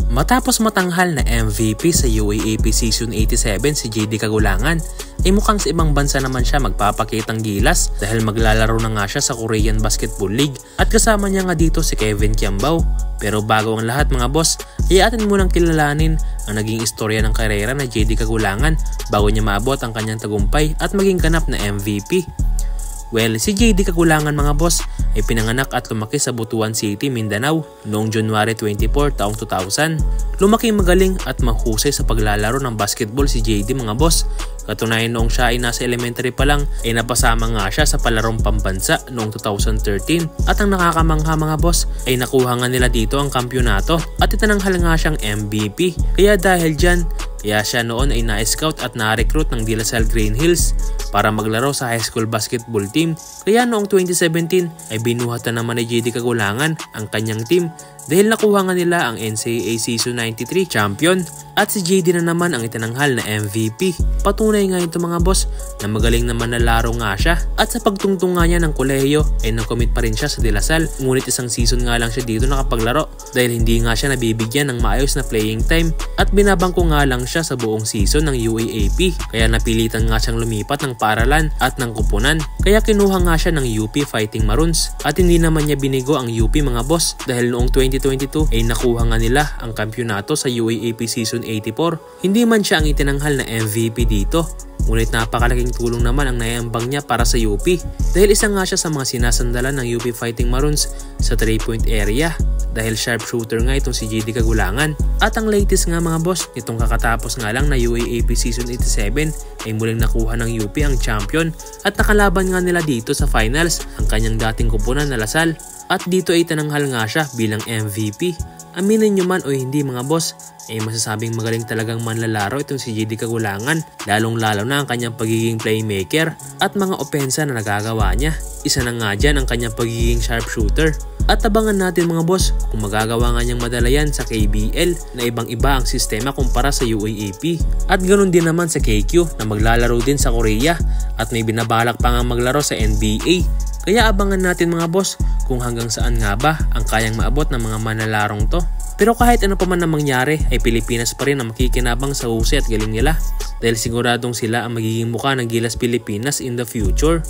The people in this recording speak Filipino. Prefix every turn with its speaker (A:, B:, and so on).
A: Matapos matanghal na MVP sa UAAP Season 87 si JD Kagulangan, ay mukhang sa ibang bansa naman siya magpapakitang gilas dahil maglalaro na nga siya sa Korean Basketball League at kasama niya nga dito si Kevin Kiambao. Pero bago ang lahat mga boss, ay atin munang kilalanin ang naging istorya ng karera na JD Kagulangan bago niya maabot ang kanyang tagumpay at maging ganap na MVP. Well, si JD Kagulangan mga boss ay pinanganak at lumaki sa Butuan City, Mindanao noong January 24 taong 2000. Lumaki magaling at mahusay sa paglalaro ng basketball si JD mga boss. Katunayan noong siya ay nasa elementary pa lang ay napasama nga siya sa palarong pambansa noong 2013 at ang nakakamangha mga boss ay nakuha nga nila dito ang kampyonato at itinanghal nga siyang MVP. Kaya dahil dyan, kaya siya noon ay na-scout at na-recruit ng De La Salle Green Hills para maglaro sa high school basketball team. Kaya noong 2017 ay binuhatan naman ni JD Kagulangan ang kanyang team dahil nakuha nga nila ang NCAA Season 93 champion at si JD na naman ang itinanghal na MVP. Patunay nga ito mga boss na magaling naman na laro nga siya at sa pagtungtong nga niya ng kolehiyo ay nag-commit pa rin siya sa De La Salle. Ngunit isang season nga lang siya dito nakapaglaro dahil hindi nga siya nabibigyan ng maayos na playing time at binabangko nga lang siya sa buong season ng UAAP kaya napilitan nga siyang lumipat ng paaralan at ng kupunan kaya kinuha nga siya ng UP Fighting Maroons at hindi naman niya binigo ang UP mga boss dahil noong 2022 ay nakuha nga nila ang kampyonato sa UAAP Season 84. Hindi man siya ang itinanghal na MVP dito, ngunit napakalaking tulong naman ang naiambang niya para sa UP dahil isa nga siya sa mga sinasandalan ng UP Fighting Maroons sa 3-point area dahil sharpshooter nga itong si JD Kagulangan. At ang latest nga mga boss, itong kakatapos nga lang na UAAP Season 87 ay muling nakuha ng UP ang champion at nakalaban nga nila dito sa finals ang kanyang dating kupunan na La Salle at dito ay tinanghal nga siya bilang MVP. Aminin nyo man o hindi mga boss, ay masasabing magaling talagang manlalaro itong si JD Kagulangan, lalong-lalo na ang kanyang pagiging playmaker at mga opensa na nagagawa niya. Isa na nga dyan ang kanyang pagiging sharpshooter. At abangan natin mga boss kung magagawa nga niyang madala yan sa KBL na ibang-iba ang sistema kumpara sa UAAP. At ganoon din naman sa KQ na maglalaro din sa Korea at may binabalak pa nga maglaro sa NBA. Kaya abangan natin mga boss kung hanggang saan nga ba ang kayang maabot ng mga manalarong to. Pero kahit ano pa man na mangyari ay Pilipinas pa rin ang makikinabang sa husay at galing nila dahil siguradong sila ang magiging mukha ng Gilas Pilipinas in the future.